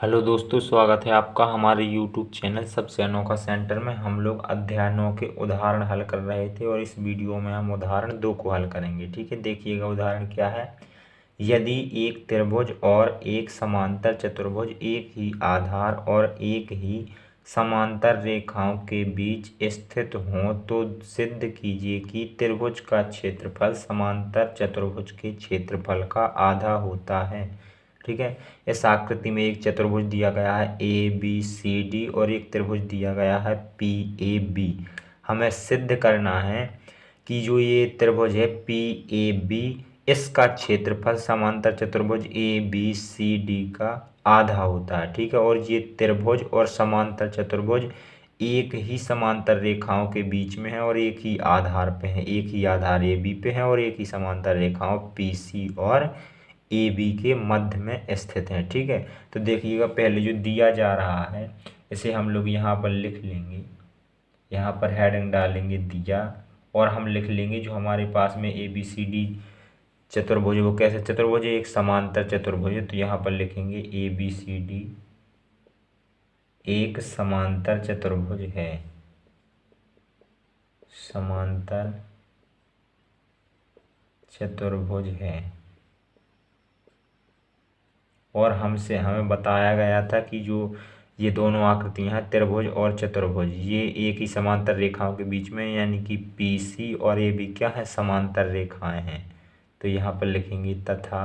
Hello दोस्तों, स्वागत है आपका हमारे यूट्यूब चैनल सबसे अनोखा सेंटर में। हम लोग अध्याय 9 के उदाहरण हल कर रहे थे और इस वीडियो में हम उदाहरण 2 को हल करेंगे। ठीक है, देखिएगा उदाहरण क्या है। यदि एक त्रिभुज और एक समांतर चतुर्भुज एक ही आधार और एक ही समांतर रेखाओं के बीच स्थित हों तो सिद्ध कीजिए कि त्रिभुज का क्षेत्रफल समांतर चतुर्भुज के क्षेत्रफल का आधा होता है। ठीक है, इस आकृति में एक चतुर्भुज दिया गया है ए बी सी डी और एक त्रिभुज दिया गया है पी ए बी। हमें सिद्ध करना है कि जो ये त्रिभुज है पी ए बी, इसका क्षेत्रफल समांतर चतुर्भुज ए बी सी डी का आधा होता है। ठीक है, और ये त्रिभुज और समांतर चतुर्भुज एक ही समांतर रेखाओं के बीच में है और एक ही आधार पे है। एक ही आधार ए बी पे है और एक ही समांतर रेखाओं पी सी और ए बी के मध्य में स्थित है। ठीक है, तो देखिएगा पहले जो दिया जा रहा है इसे हम लोग यहाँ पर लिख लेंगे। यहाँ पर हेडिंग डालेंगे दिया और हम लिख लेंगे जो हमारे पास में ए बी सी डी चतुर्भुज, वो कैसे चतुर्भुज है, एक समांतर चतुर्भुज है। तो यहाँ पर लिखेंगे ए बी सी डी एक समांतर चतुर्भुज है। समांतर चतुर्भुज है और हमें बताया गया था कि जो ये दोनों आकृतियां हैं त्रिभुज और चतुर्भुज, ये एक ही समांतर रेखाओं के बीच में, यानी कि पी सी और ए बी क्या है, समांतर रेखाएं हैं। तो यहाँ पर लिखेंगे तथा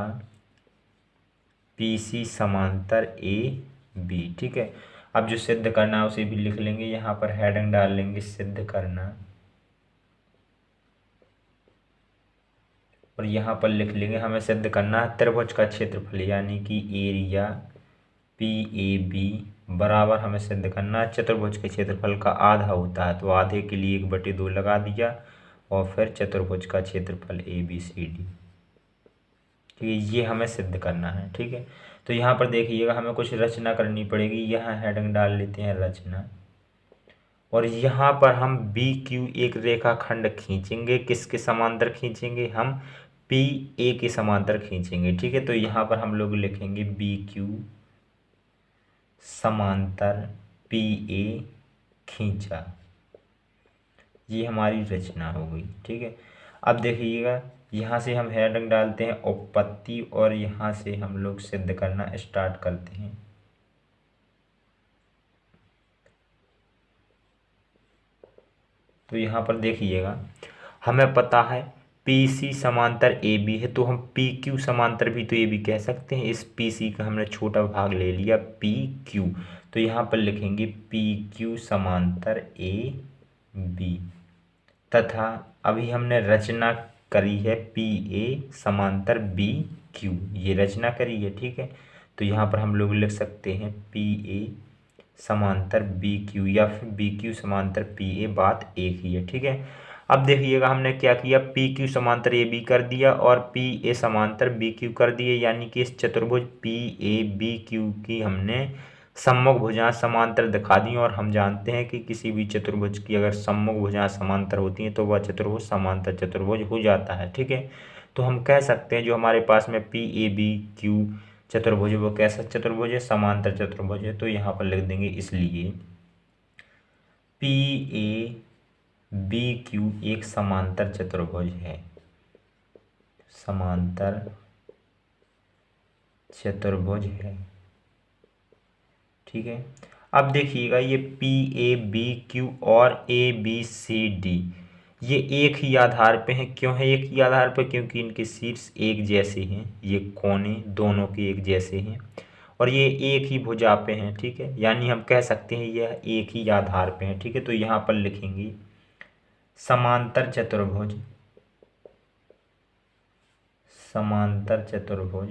पी सी समांतर ए बी। ठीक है, अब जो सिद्ध करना है उसे भी लिख लेंगे। यहाँ पर हेडिंग डाल लेंगे सिद्ध करना और यहाँ पर लिख लेंगे हमें सिद्ध करना है त्रिभुज का क्षेत्रफल यानी कि एरिया पी ए बी बराबर हमें सिद्ध करना है चतुर्भुज के क्षेत्रफल का आधा होता है। तो आधे के लिए 1/2 लगा दिया और फिर चतुर्भुज का क्षेत्रफल ए बी सी डी। ठीक है, ये हमें सिद्ध करना है। ठीक है, तो यहाँ पर देखिएगा हमें कुछ रचना करनी पड़ेगी। यहाँ हेडिंग डाल लेते हैं रचना और यहाँ पर हम बी क्यू एक रेखाखंड खींचेंगे। किसके समांतर खींचेंगे, हम पी ए के समांतर खींचेंगे। ठीक है, तो यहाँ पर हम लोग लिखेंगे बी क्यू समांतर पी ए खींचा। ये हमारी रचना हो गई। ठीक है, अब देखिएगा यहाँ से हम हेडिंग डालते हैं उपपत्ति और यहाँ से हम लोग सिद्ध करना स्टार्ट करते हैं। तो यहाँ पर देखिएगा हमें पता है पी सी समांतर ए बी है, तो हम पी क्यू समांतर भी तो ए बी कह सकते हैं। इस पी सी का हमने छोटा भाग ले लिया पी क्यू, तो यहाँ पर लिखेंगे पी क्यू समांतर ए बी तथा अभी हमने रचना करी है पी ए समांतर बी क्यू, ये रचना करी है। ठीक है, तो यहाँ पर हम लोग लिख सकते हैं पी ए समांतर बी क्यू या फिर बी क्यू समांतर पी ए, बात एक ही है। ठीक है, अब देखिएगा हमने क्या किया, पी क्यू समांतर ए बी कर दिया और पी ए समांतर बी क्यू कर दिए, यानी कि इस चतुर्भुज पी ए बी क्यू की हमने सम्मुख भुजाएं समांतर दिखा दी। और हम जानते हैं कि किसी भी चतुर्भुज की अगर सम्मुख भुजाएं समांतर होती हैं तो वह चतुर्भुज समांतर चतुर्भुज हो जाता है। ठीक है, तो हम कह सकते हैं जो हमारे पास में पी ए बी क्यू चतुर्भुज वो कैसा चतुर्भुज है, समांतर चतुर्भुज है। तो यहाँ पर लिख देंगे इसलिए पी ए बी क्यू एक समांतर चतुर्भुज है। समांतर चतुर्भुज है। ठीक है, अब देखिएगा ये पी ए बी क्यू और ए बी सी डी ये एक ही आधार पे हैं। क्यों है एक ही आधार पे, क्योंकि इनके शीर्ष एक जैसे हैं, ये कोने दोनों के एक जैसे हैं और ये एक ही भुजा पे हैं। ठीक है, यानी हम कह सकते हैं यह एक ही आधार पे हैं। ठीक है, तो यहाँ पर लिखेंगे समांतर चतुर्भुज, समांतर चतुर्भुज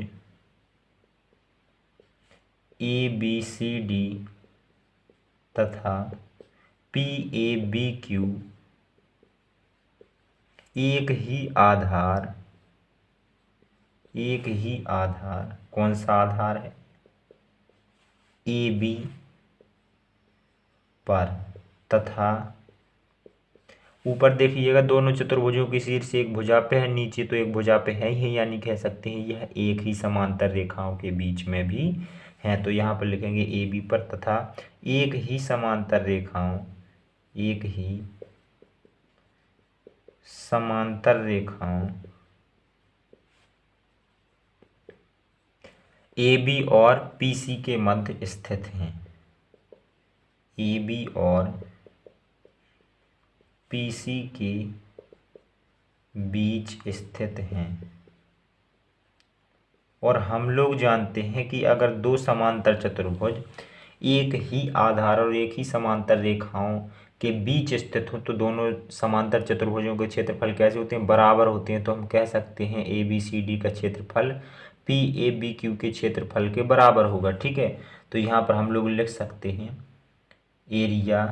ए बी सी डी तथा पी ए बी क्यू एक ही आधार, एक ही आधार, कौन सा आधार है, ए बी पर तथा ऊपर देखिएगा दोनों चतुर्भुजों की शीर्ष एक भुजा पे है, नीचे तो एक भुजा पे है ही, यानी कह सकते हैं यह एक ही समांतर रेखाओं के बीच में भी हैं तो यहाँ पर लिखेंगे ए बी पर तथा एक ही समांतर रेखाओं ए बी और पी सी के मध्य स्थित हैं। ए बी और पी सी के बीच स्थित हैं और हम लोग जानते हैं कि अगर दो समांतर चतुर्भुज एक ही आधार और एक ही समांतर रेखाओं के बीच स्थित हो तो दोनों समांतर चतुर्भुजों के क्षेत्रफल कैसे होते हैं, बराबर होते हैं। तो हम कह सकते हैं ए बी सी डी का क्षेत्रफल पी ए बी क्यू के क्षेत्रफल के बराबर होगा। ठीक है, तो यहाँ पर हम लोग लिख सकते हैं area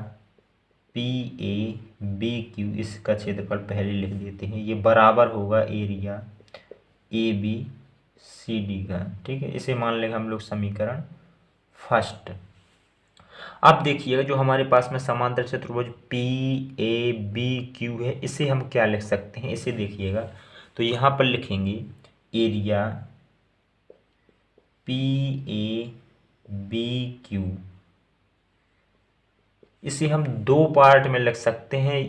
P A B Q, इसका क्षेत्रफल पहले लिख देते हैं, ये बराबर होगा area A B C D का। ठीक है, इसे मान लेंगे हम लोग समीकरण फर्स्ट। अब देखिएगा जो हमारे पास में समांतर चतुर्भुज पी ए बी क्यू है, इसे हम क्या लिख सकते हैं, इसे देखिएगा तो यहाँ पर लिखेंगे area P A B Q, इसे हम दो पार्ट में लिख सकते हैं।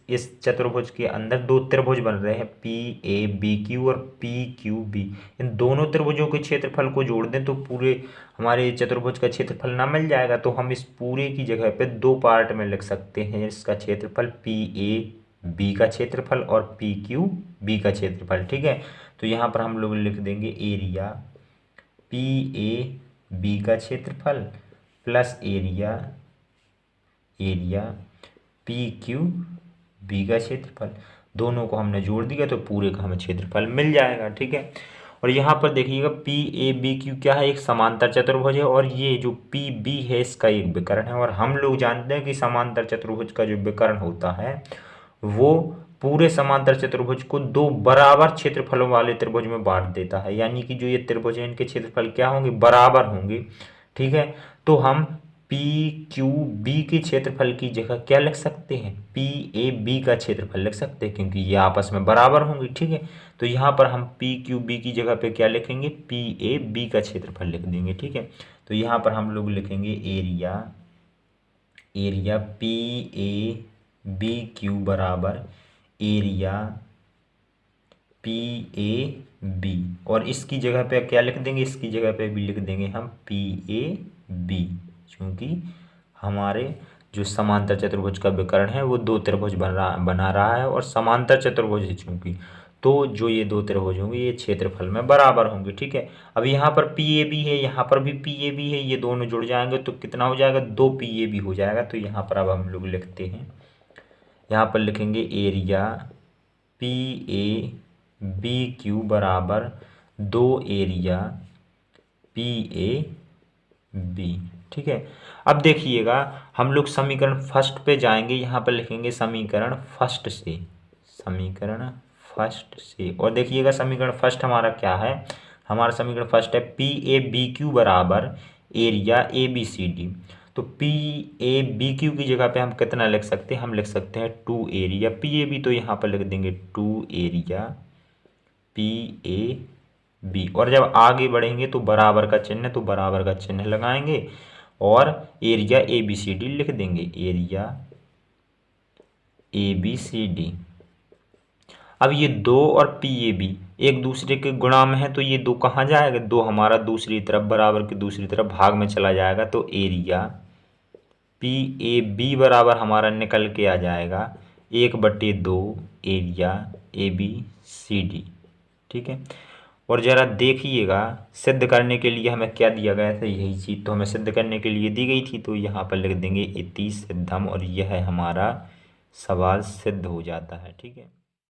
इस चतुर्भुज के अंदर दो त्रिभुज बन रहे हैं पी ए बी क्यू और पी क्यू बी। इन दोनों त्रिभुजों के क्षेत्रफल को जोड़ दें तो पूरे हमारे चतुर्भुज का क्षेत्रफल ना मिल जाएगा। तो हम इस पूरे की जगह पे दो पार्ट में लिख सकते हैं, इसका क्षेत्रफल पी ए बी का क्षेत्रफल और पी क्यू बी का क्षेत्रफल। ठीक है, तो यहाँ पर हम लोग लिख देंगे एरिया पी ए बी का क्षेत्रफल plus area P Q B का क्षेत्रफल, दोनों को हमने जोड़ दिया तो पूरे का हमें क्षेत्रफल मिल जाएगा। ठीक है, और यहाँ पर देखिएगा पी ए बी क्यू क्या है, एक समांतर चतुर्भुज है और ये जो पी बी है इसका एक विकर्ण है। और हम लोग जानते हैं कि समांतर चतुर्भुज का जो विकर्ण होता है वो पूरे समांतर चतुर्भुज को दो बराबर क्षेत्रफलों वाले त्रिभुज में बांट देता है, यानी कि जो ये त्रिभुज है इनके क्षेत्रफल क्या होंगे, बराबर होंगे। ठीक है, तो हम पी क्यू बी के क्षेत्रफल की जगह क्या लिख सकते हैं, पी ए बी का क्षेत्रफल लिख सकते हैं क्योंकि ये आपस में बराबर होंगे। ठीक है, तो यहाँ पर हम पी क्यू बी की जगह पे क्या लिखेंगे, पी ए बी का क्षेत्रफल लिख देंगे। ठीक है, तो यहाँ पर हम लोग लिखेंगे area P A B Q बराबर एरिया पी ए बी, और इसकी जगह पे क्या लिख देंगे, इसकी जगह पे भी लिख देंगे हम पी ए बी, क्योंकि हमारे जो समांतर चतुर्भुज का विकर्ण है वो दो त्रिभुज बना रहा है और समांतर चतुर्भुज है चूंकि, तो जो ये दो त्रिभुज होंगे ये क्षेत्रफल में बराबर होंगे। ठीक है, अब यहाँ पर पी ए बी है, यहाँ पर भी पी ए बी है, ये दोनों जुड़ जाएंगे तो कितना हो जाएगा, दो पी ए बी हो जाएगा। तो यहाँ पर अब हम लोग लिखते हैं, यहाँ पर लिखेंगे area P A B Q बराबर दो एरिया पी ए बी। ठीक है, अब देखिएगा हम लोग समीकरण फर्स्ट पे जाएंगे, यहाँ पर लिखेंगे समीकरण फर्स्ट से, और देखिएगा समीकरण फर्स्ट हमारा क्या है, हमारा समीकरण फर्स्ट है पी ए बी क्यू बराबर area A B C D. तो पी ए बी क्यू की जगह पे हम कितना लिख सकते हैं, हम लिख सकते हैं two area P A B, तो यहाँ पर लिख देंगे two area P A B, और जब आगे बढ़ेंगे तो बराबर का चिन्ह, तो बराबर का चिन्ह लगाएंगे और area A B C D लिख देंगे, area A B C D. अब ये दो और पी ए बी एक दूसरे के गुणा में है तो ये दो कहाँ जाएगा, दो हमारा दूसरी तरफ बराबर की दूसरी तरफ भाग में चला जाएगा, तो एरिया पी ए बी बराबर हमारा निकल के आ जाएगा 1/2 area A B C D. ठीक है, और ज़रा देखिएगा सिद्ध करने के लिए हमें क्या दिया गया था, यही चीज़ तो हमें सिद्ध करने के लिए दी गई थी, तो यहाँ पर लिख देंगे इति सिद्धम, और यह हमारा सवाल सिद्ध हो जाता है। ठीक है।